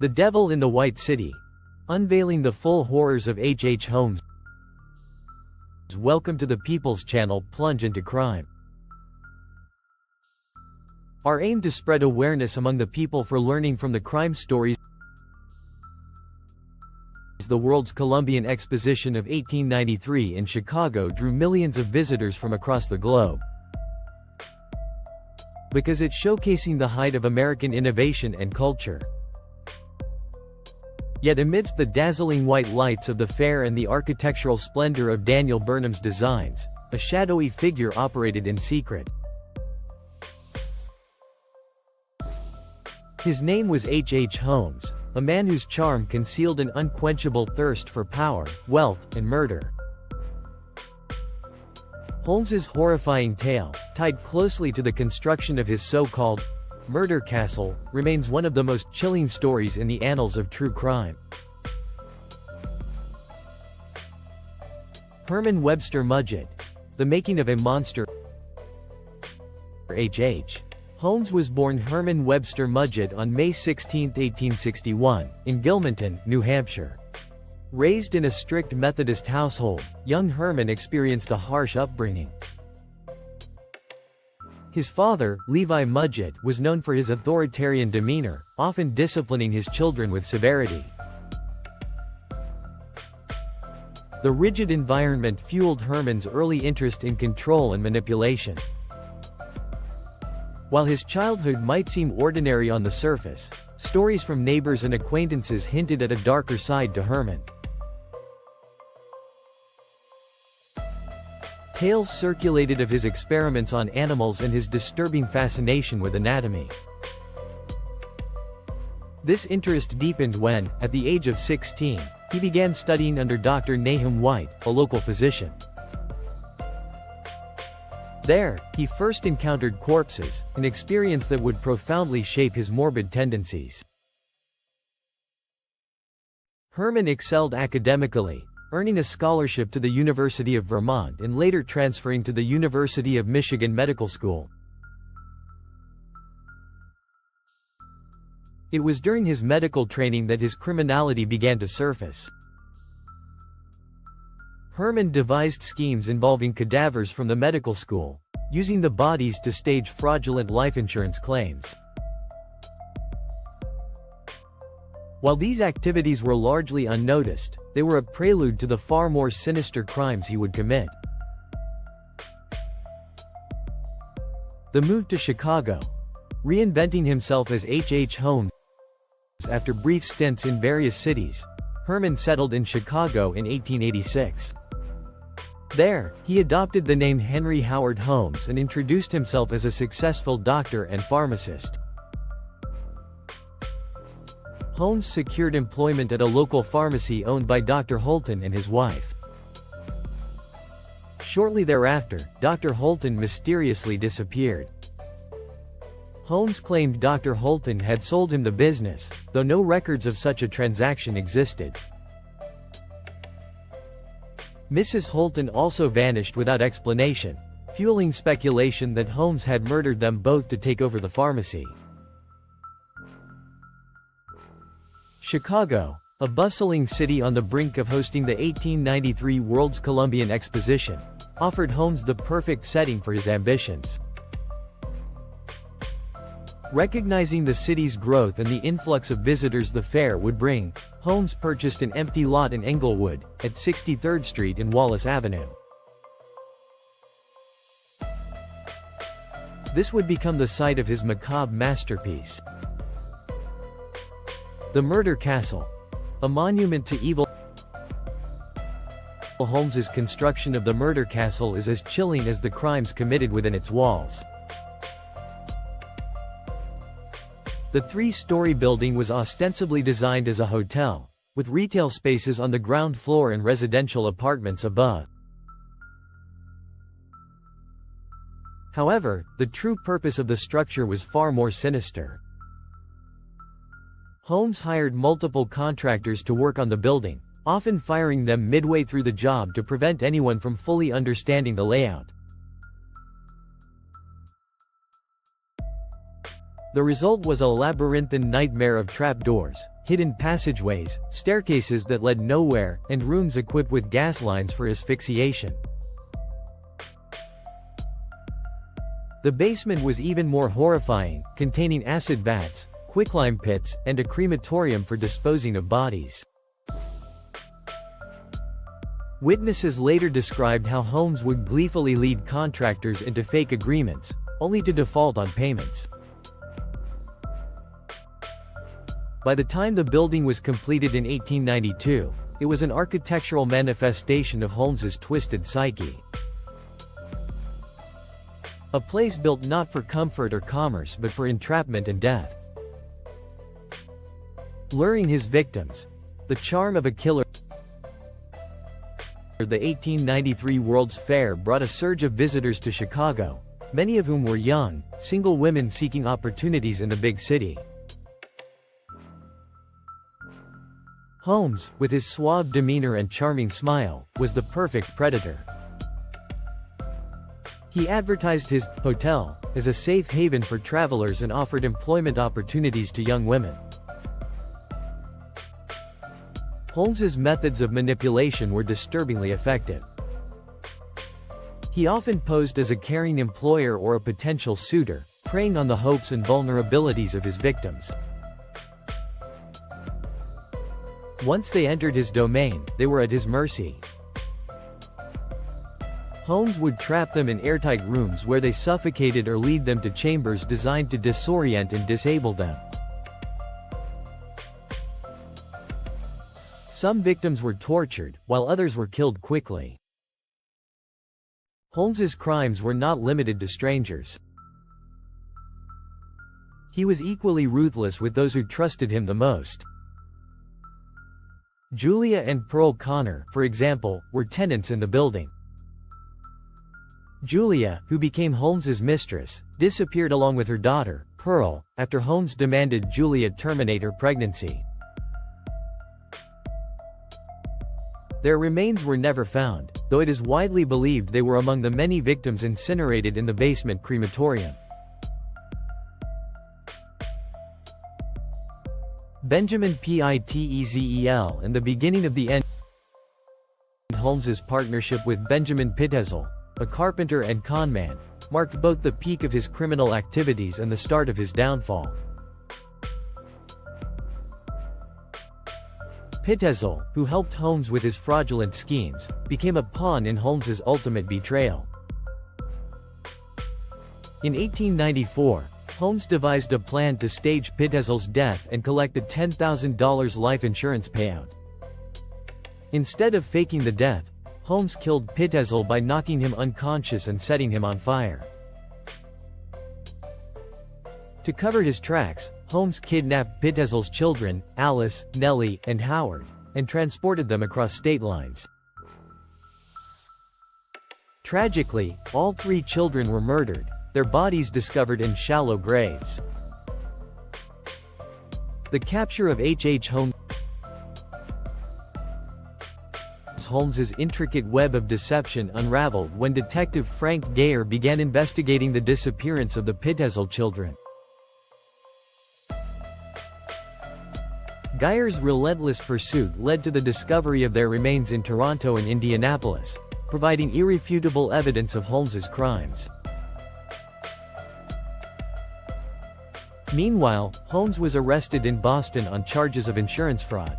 The Devil in the White City. Unveiling the full horrors of H. Holmes. Welcome to the People's Channel. Plunge into crime. Our aim to spread awareness among the people for learning from the crime stories. The World's Columbian Exposition of 1893 in Chicago drew millions of visitors from across the globe. Because it's showcasing the height of American innovation and culture. Yet amidst the dazzling white lights of the fair and the architectural splendor of Daniel Burnham's designs, a shadowy figure operated in secret. His name was H. Holmes, a man whose charm concealed an unquenchable thirst for power, wealth, and murder. Holmes's horrifying tale, tied closely to the construction of his so-called murder castle, remains one of the most chilling stories in the annals of true crime. Herman Webster Mudgett. The making of a monster. H. Holmes was born Herman Webster Mudgett on May 16, 1861, in Gilmanton, New Hampshire. Raised in a strict Methodist household, young Herman experienced a harsh upbringing. His father, Levi Mudgett, was known for his authoritarian demeanor, often disciplining his children with severity. The rigid environment fueled Herman's early interest in control and manipulation. While his childhood might seem ordinary on the surface, stories from neighbors and acquaintances hinted at a darker side to Herman. Tales circulated of his experiments on animals and his disturbing fascination with anatomy. This interest deepened when, at the age of 16, he began studying under Dr. Nahum White, a local physician. There, he first encountered corpses, an experience that would profoundly shape his morbid tendencies. Herman excelled academically, earning a scholarship to the University of Vermont and later transferring to the University of Michigan Medical School. It was during his medical training that his criminality began to surface. Herman devised schemes involving cadavers from the medical school, using the bodies to stage fraudulent life insurance claims. While these activities were largely unnoticed, they were a prelude to the far more sinister crimes he would commit. The move to Chicago. Reinventing himself as H. Holmes. After brief stints in various cities, Herman settled in Chicago in 1886. There, he adopted the name Henry Howard Holmes and introduced himself as a successful doctor and pharmacist. Holmes secured employment at a local pharmacy owned by Dr. Holton and his wife. Shortly thereafter, Dr. Holton mysteriously disappeared. Holmes claimed Dr. Holton had sold him the business, though no records of such a transaction existed. Mrs. Holton also vanished without explanation, fueling speculation that Holmes had murdered them both to take over the pharmacy. Chicago, a bustling city on the brink of hosting the 1893 World's Columbian Exposition, offered Holmes the perfect setting for his ambitions. Recognizing the city's growth and the influx of visitors the fair would bring, Holmes purchased an empty lot in Englewood, at 63rd Street and Wallace Avenue. This would become the site of his macabre masterpiece. The Murder Castle. A monument to evil. Holmes's construction of the Murder Castle is as chilling as the crimes committed within its walls. The three-story building was ostensibly designed as a hotel, with retail spaces on the ground floor and residential apartments above. However, the true purpose of the structure was far more sinister. Holmes hired multiple contractors to work on the building, often firing them midway through the job to prevent anyone from fully understanding the layout. The result was a labyrinthine nightmare of trapdoors, hidden passageways, staircases that led nowhere, and rooms equipped with gas lines for asphyxiation. The basement was even more horrifying, containing acid vats, quicklime pits, and a crematorium for disposing of bodies. Witnesses later described how Holmes would gleefully lead contractors into fake agreements, only to default on payments. By the time the building was completed in 1892, it was an architectural manifestation of Holmes's twisted psyche. A place built not for comfort or commerce but for entrapment and death. Luring his victims. The charm of a killer. The 1893 World's Fair brought a surge of visitors to Chicago, many of whom were young, single women seeking opportunities in the big city. Holmes, with his suave demeanor and charming smile, was the perfect predator. He advertised his hotel as a safe haven for travelers and offered employment opportunities to young women. Holmes's methods of manipulation were disturbingly effective. He often posed as a caring employer or a potential suitor, preying on the hopes and vulnerabilities of his victims. Once they entered his domain, they were at his mercy. Holmes would trap them in airtight rooms where they suffocated or lead them to chambers designed to disorient and disable them. Some victims were tortured, while others were killed quickly. Holmes's crimes were not limited to strangers. He was equally ruthless with those who trusted him the most. Julia and Pearl Connor, for example, were tenants in the building. Julia, who became Holmes's mistress, disappeared along with her daughter, Pearl, after Holmes demanded Julia terminate her pregnancy. Their remains were never found, though it is widely believed they were among the many victims incinerated in the basement crematorium. Benjamin Pitzel and the beginning of the end. Holmes's partnership with Benjamin Pitzel, a carpenter and conman, marked both the peak of his criminal activities and the start of his downfall. Pitzel, who helped Holmes with his fraudulent schemes, became a pawn in Holmes's ultimate betrayal. In 1894, Holmes devised a plan to stage Pitzel's death and collect a $10,000 life insurance payout. Instead of faking the death, Holmes killed Pitzel by knocking him unconscious and setting him on fire. To cover his tracks, Holmes kidnapped Pitzel's children, Alice, Nellie, and Howard, and transported them across state lines. Tragically, all three children were murdered, their bodies discovered in shallow graves. The capture of H. Holmes's intricate web of deception unraveled when Detective Frank Geyer began investigating the disappearance of the Pitzel children. Geyer's relentless pursuit led to the discovery of their remains in Toronto and Indianapolis, providing irrefutable evidence of Holmes's crimes. Meanwhile, Holmes was arrested in Boston on charges of insurance fraud.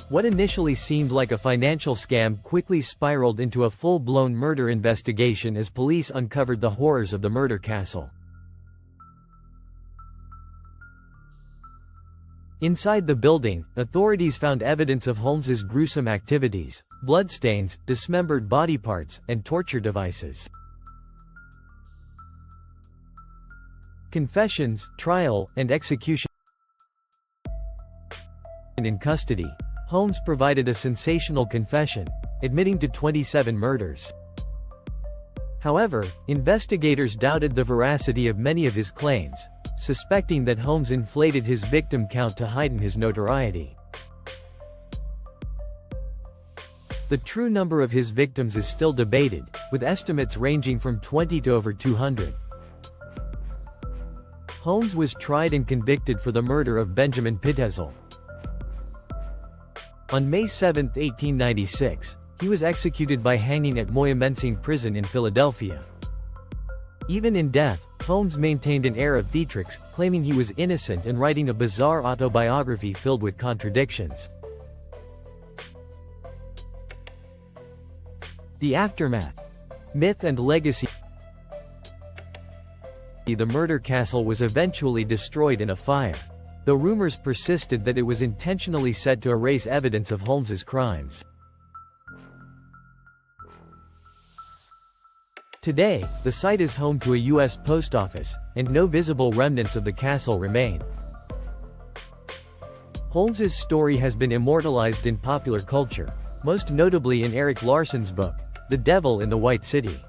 What initially seemed like a financial scam quickly spiraled into a full-blown murder investigation as police uncovered the horrors of the murder castle. Inside the building, authorities found evidence of Holmes's gruesome activities: bloodstains, dismembered body parts, and torture devices. Confessions, trial, and execution. In custody, Holmes provided a sensational confession, admitting to 27 murders. However, investigators doubted the veracity of many of his claims, suspecting that Holmes inflated his victim count to heighten his notoriety. The true number of his victims is still debated, with estimates ranging from 20 to over 200. Holmes was tried and convicted for the murder of Benjamin Pitezel. On May 7, 1896, he was executed by hanging at Moyamensing Prison in Philadelphia. Even in death, Holmes maintained an air of theatrics, claiming he was innocent and writing a bizarre autobiography filled with contradictions. The aftermath. Myth and legacy. The murder castle was eventually destroyed in a fire, though rumors persisted that it was intentionally set to erase evidence of Holmes's crimes. Today, the site is home to a U.S. post office, and no visible remnants of the castle remain. Holmes's story has been immortalized in popular culture, most notably in Erik Larson's book, The Devil in the White City.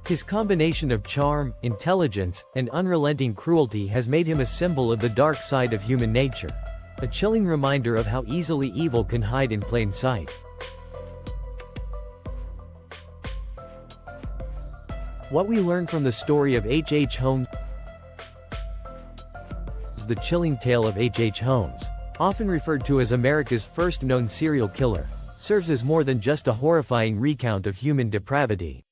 His combination of charm, intelligence, and unrelenting cruelty has made him a symbol of the dark side of human nature, a chilling reminder of how easily evil can hide in plain sight. What we learn from the story of H. Holmes. The chilling tale of H. Holmes, often referred to as America's first known serial killer, serves as more than just a horrifying recount of human depravity.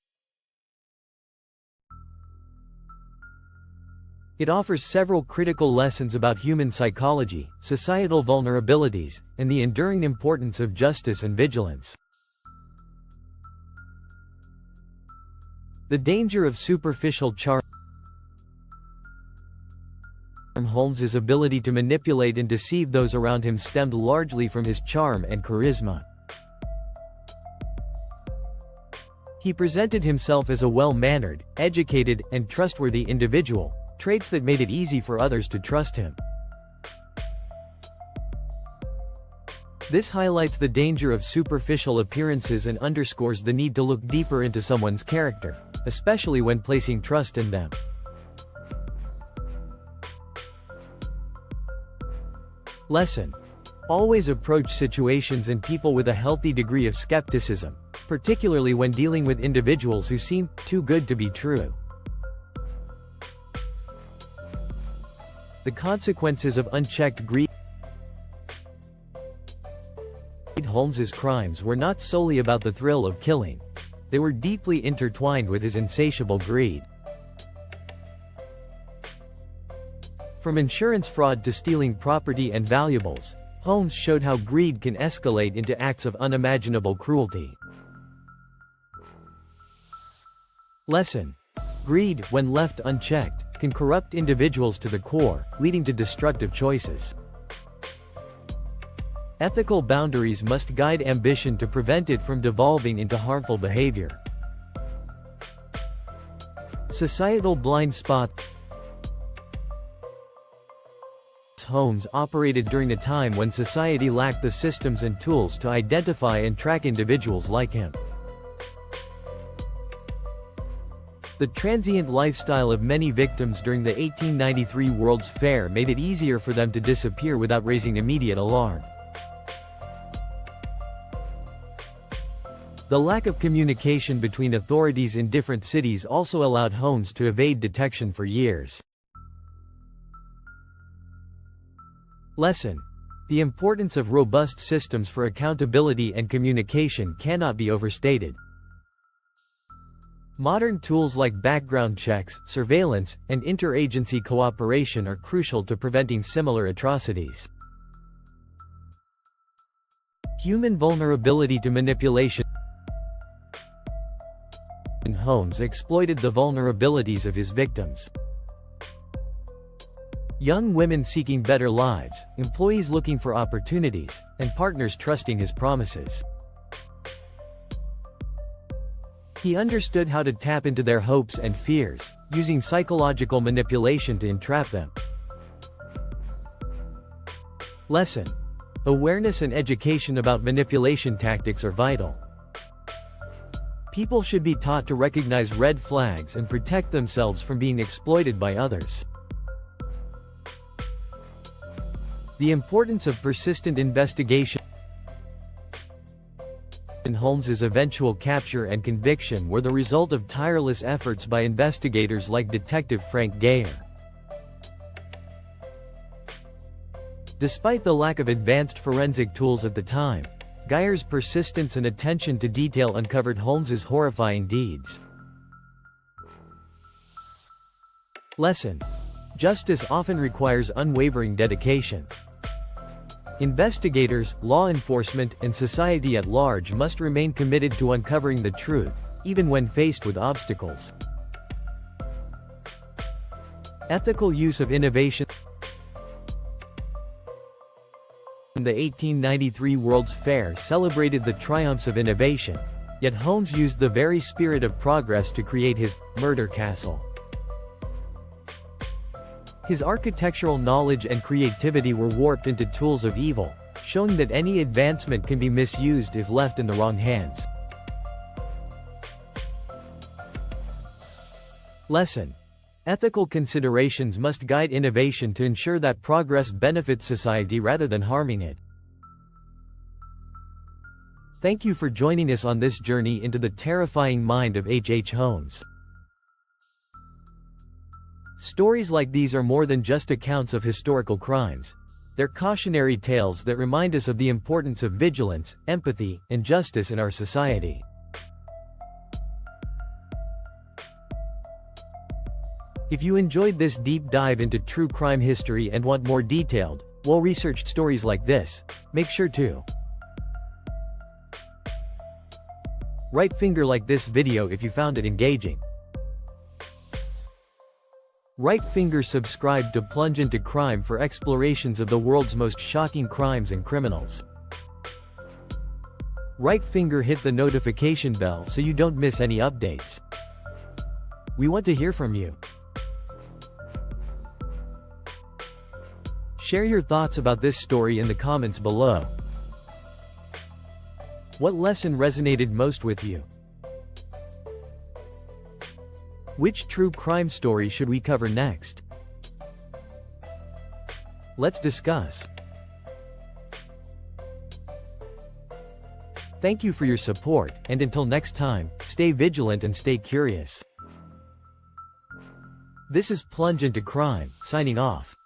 It offers several critical lessons about human psychology, societal vulnerabilities, and the enduring importance of justice and vigilance. The danger of superficial charm. Holmes's ability to manipulate and deceive those around him stemmed largely from his charm and charisma. He presented himself as a well-mannered, educated, and trustworthy individual, traits that made it easy for others to trust him. This highlights the danger of superficial appearances and underscores the need to look deeper into someone's character, especially when placing trust in them. Lesson. Always approach situations and people with a healthy degree of skepticism, particularly when dealing with individuals who seem too good to be true. The consequences of unchecked greed. Holmes's crimes were not solely about the thrill of killing. They were deeply intertwined with his insatiable greed. From insurance fraud to stealing property and valuables, Holmes showed how greed can escalate into acts of unimaginable cruelty. Lesson. Greed, when left unchecked, can corrupt individuals to the core, leading to destructive choices. Ethical boundaries must guide ambition to prevent it from devolving into harmful behavior. Societal blind spot. Holmes operated during a time when society lacked the systems and tools to identify and track individuals like him. The transient lifestyle of many victims during the 1893 World's Fair made it easier for them to disappear without raising immediate alarm. The lack of communication between authorities in different cities also allowed Holmes to evade detection for years. Lesson. The importance of robust systems for accountability and communication cannot be overstated. Modern tools like background checks, surveillance, and interagency cooperation are crucial to preventing similar atrocities. Human vulnerability to manipulation. Holmes exploited the vulnerabilities of his victims. Young women seeking better lives, employees looking for opportunities, and partners trusting his promises. He understood how to tap into their hopes and fears, using psychological manipulation to entrap them. Lesson. Awareness and education about manipulation tactics are vital. People should be taught to recognize red flags and protect themselves from being exploited by others. The importance of persistent investigation. Holmes's eventual capture and conviction were the result of tireless efforts by investigators like Detective Frank Geyer. Despite the lack of advanced forensic tools at the time, Geyer's persistence and attention to detail uncovered Holmes's horrifying deeds. Lesson: justice often requires unwavering dedication. Investigators, law enforcement, and society at large must remain committed to uncovering the truth, even when faced with obstacles. Ethical use of innovation. The 1893 World's Fair celebrated the triumphs of innovation, yet Holmes used the very spirit of progress to create his murder castle. His architectural knowledge and creativity were warped into tools of evil, showing that any advancement can be misused if left in the wrong hands. Lesson: ethical considerations must guide innovation to ensure that progress benefits society rather than harming it. Thank you for joining us on this journey into the terrifying mind of H. Holmes. Stories like these are more than just accounts of historical crimes. They're cautionary tales that remind us of the importance of vigilance, empathy, and justice in our society. If you enjoyed this deep dive into true crime history and want more detailed, well-researched stories like this, make sure to right finger like this video if you found it engaging. Right finger subscribe to plunge into crime for explorations of the world's most shocking crimes and criminals. Right finger hit the notification bell so you don't miss any updates. We want to hear from you. Share your thoughts about this story in the comments below. What lesson resonated most with you? Which true crime story should we cover next? Let's discuss. Thank you for your support, and until next time, stay vigilant and stay curious. This is Plunge into Crime, signing off.